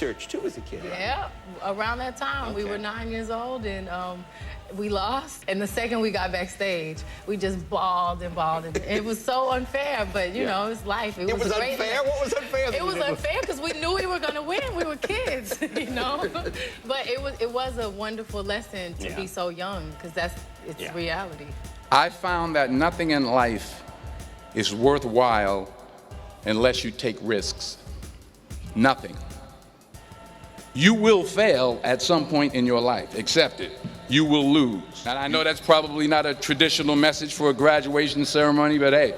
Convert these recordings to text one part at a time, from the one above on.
research too as a kid. Yeah, around that time, we were 9 years old, and we lost. And the second we got backstage, we just bawled and bawled. And it was so unfair, but you know, it's life. It was great. unfair? What was unfair? It was unfair because we knew we were gonna win. We were kids, you know. But it was a wonderful lesson to be so young, because it's reality. I found that nothing in life is worthwhile unless you take risks. Nothing. You will fail at some point in your life. Accept it. You will lose. And I know that's probably not a traditional message for a graduation ceremony, but hey,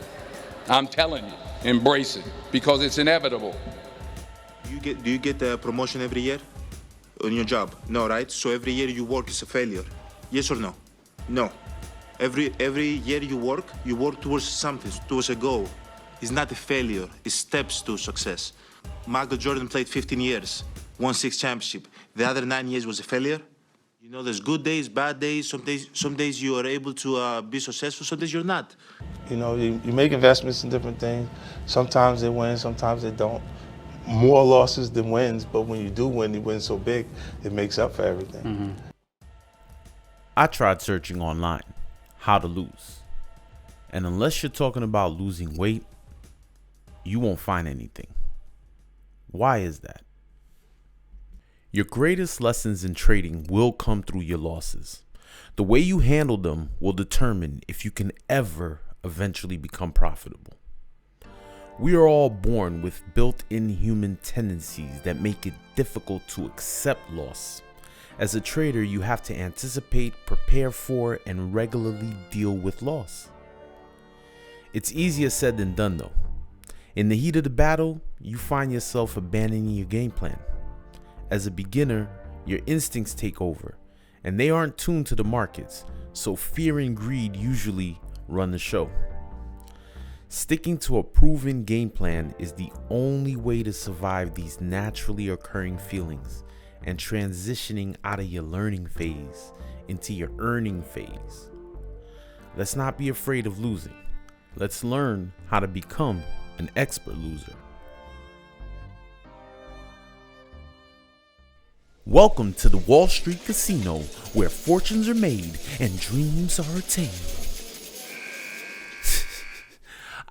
I'm telling you, embrace it because it's inevitable. Do you get a promotion every year on your job? No, right? So every year you work is a failure. Yes or no? No. Every year you work towards something, towards a goal. It's not a failure, it's steps to success. Michael Jordan played 15 years, won 6 championships. The other 9 years was a failure. You know, there's good days, bad days. Some days you are able to be successful, some days you're not. You know, you make investments in different things. Sometimes they win, sometimes they don't. More losses than wins, but when you do win, you win so big, it makes up for everything. Mm-hmm. I tried searching online, how to lose. And unless you're talking about losing weight, you won't find anything. Why is that? Your greatest lessons in trading will come through your losses. The way you handle them will determine if you can ever eventually become profitable. We are all born with built-in human tendencies that make it difficult to accept loss. As a trader, you have to anticipate, prepare for, and regularly deal with loss. It's easier said than done though. In the heat of the battle, you find yourself abandoning your game plan. As a beginner, your instincts take over, and they aren't tuned to the markets, so fear and greed usually run the show. Sticking to a proven game plan is the only way to survive these naturally occurring feelings and transitioning out of your learning phase into your earning phase. Let's not be afraid of losing. Let's learn how to become an expert loser. Welcome to the Wall Street Casino, where fortunes are made and dreams are attained.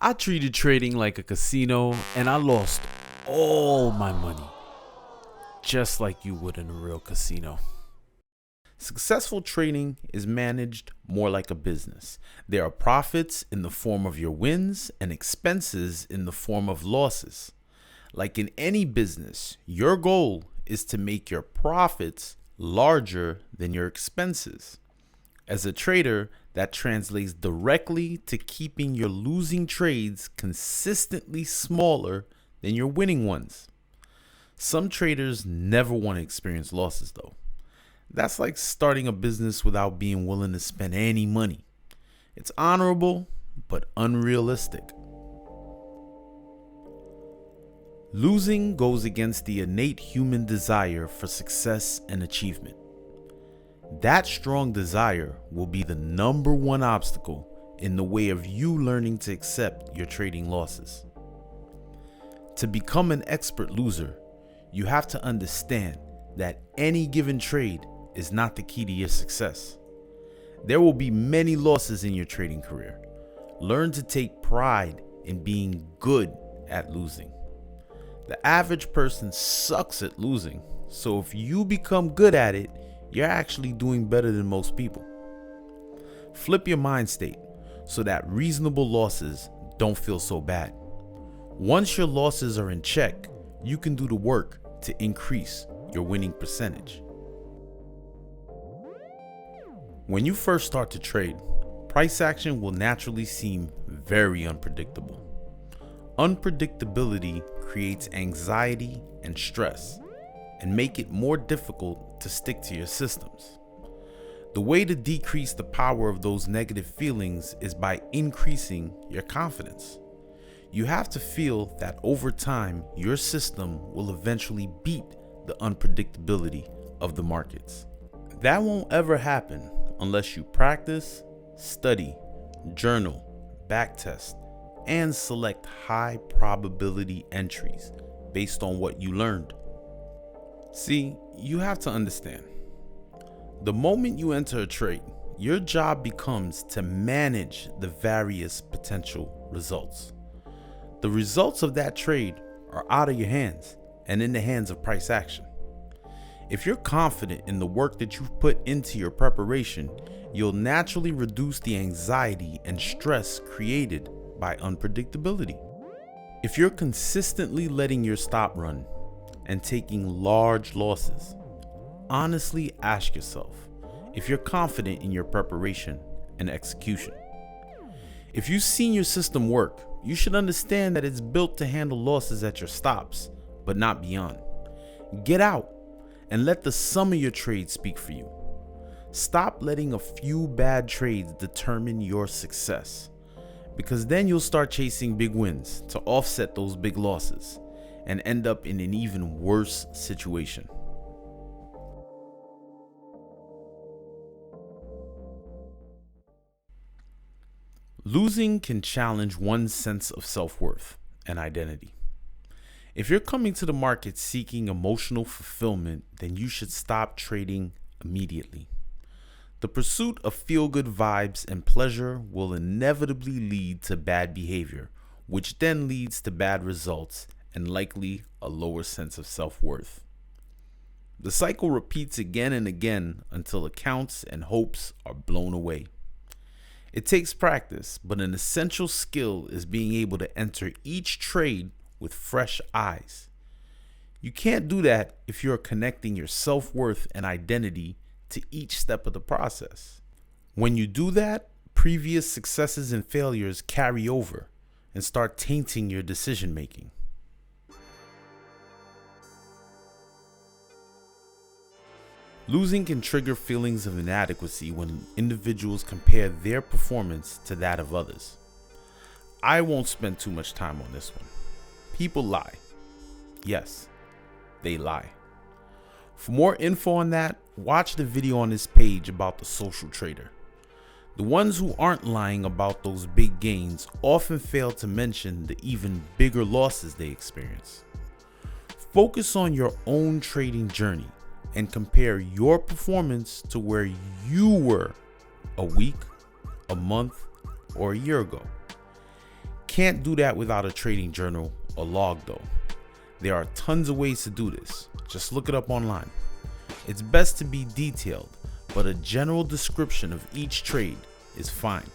I treated trading like a casino and I lost all my money, just like you would in a real casino. Successful trading is managed more like a business. There are profits in the form of your wins and expenses in the form of losses. Like in any business, your goal is to make your profits larger than your expenses. As a trader, that translates directly to keeping your losing trades consistently smaller than your winning ones. Some traders never want to experience losses though. That's like starting a business without being willing to spend any money. It's honorable, but unrealistic. Losing goes against the innate human desire for success and achievement. That strong desire will be the number one obstacle in the way of you learning to accept your trading losses. To become an expert loser, you have to understand that any given trade is not the key to your success. There will be many losses in your trading career. Learn to take pride in being good at losing. The average person sucks at losing, so if you become good at it, you're actually doing better than most people. Flip your mind state so that reasonable losses don't feel so bad. Once your losses are in check, you can do the work to increase your winning percentage. When you first start to trade, price action will naturally seem very unpredictable. Unpredictability creates anxiety and stress and make it more difficult to stick to your systems. The way to decrease the power of those negative feelings is by increasing your confidence. You have to feel that over time, your system will eventually beat the unpredictability of the markets. That won't ever happen unless you practice, study, journal, backtest, and select high probability entries based on what you learned. See, you have to understand, the moment you enter a trade, your job becomes to manage the various potential results. The results of that trade are out of your hands and in the hands of price action. If you're confident in the work that you've put into your preparation, you'll naturally reduce the anxiety and stress created by unpredictability. If you're consistently letting your stop run and taking large losses, honestly ask yourself if you're confident in your preparation and execution. If you've seen your system work, you should understand that it's built to handle losses at your stops, but not beyond. Get out and let the sum of your trades speak for you. Stop letting a few bad trades determine your success, because then you'll start chasing big wins to offset those big losses and end up in an even worse situation. Losing can challenge one's sense of self-worth and identity. If you're coming to the market seeking emotional fulfillment, then you should stop trading immediately. The pursuit of feel-good vibes and pleasure will inevitably lead to bad behavior, which then leads to bad results and likely a lower sense of self-worth. The cycle repeats again and again until accounts and hopes are blown away. It takes practice, but an essential skill is being able to enter each trade with fresh eyes. You can't do that if you're connecting your self-worth and identity to each step of the process. When you do that, previous successes and failures carry over and start tainting your decision making. Losing can trigger feelings of inadequacy when individuals compare their performance to that of others. I won't spend too much time on this one. People lie. Yes, they lie. For more info on that, watch the video on this page about the social trader. The ones who aren't lying about those big gains often fail to mention the even bigger losses they experience. Focus on your own trading journey and compare your performance to where you were a week, a month, or a year ago. Can't do that without a trading journal or log though. There are tons of ways to do this. Just look it up online. It's best to be detailed, but a general description of each trade is fine.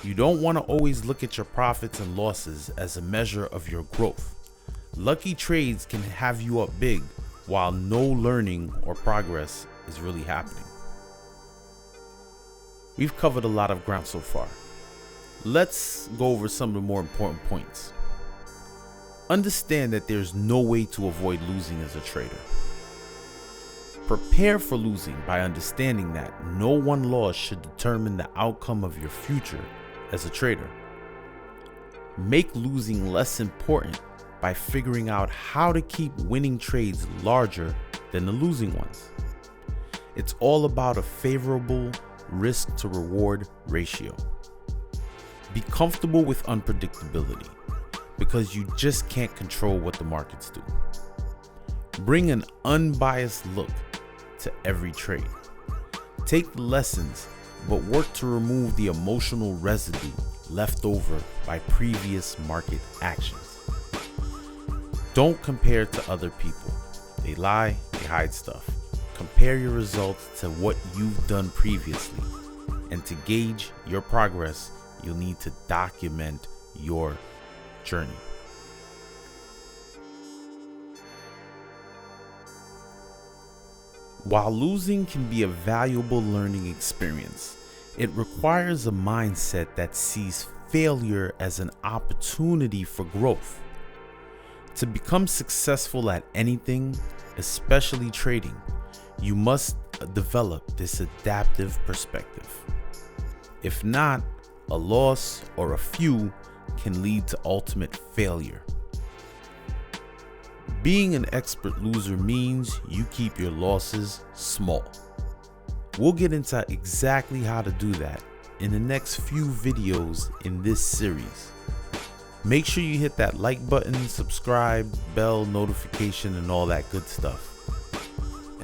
You don't want to always look at your profits and losses as a measure of your growth. Lucky trades can have you up big while no learning or progress is really happening. We've covered a lot of ground so far. Let's go over some of the more important points. Understand that there's no way to avoid losing as a trader. Prepare for losing by understanding that no one loss should determine the outcome of your future as a trader. Make losing less important by figuring out how to keep winning trades larger than the losing ones. It's all about a favorable risk to reward ratio. Be comfortable with unpredictability because you just can't control what the markets do. Bring an unbiased look to every trade. Take the lessons, but work to remove the emotional residue left over by previous market actions. Don't compare to other people. They lie, they hide stuff. Compare your results to what you've done previously. And to gauge your progress, you'll need to document your journey. While losing can be a valuable learning experience, it requires a mindset that sees failure as an opportunity for growth. To become successful at anything, especially trading, you must develop this adaptive perspective. If not, a loss or a few can lead to ultimate failure. Being an expert loser means you keep your losses small. We'll get into exactly how to do that in the next few videos in this series. Make sure you hit that like button, subscribe, bell, notification, and all that good stuff.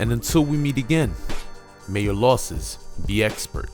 And until we meet again, may your losses be expert.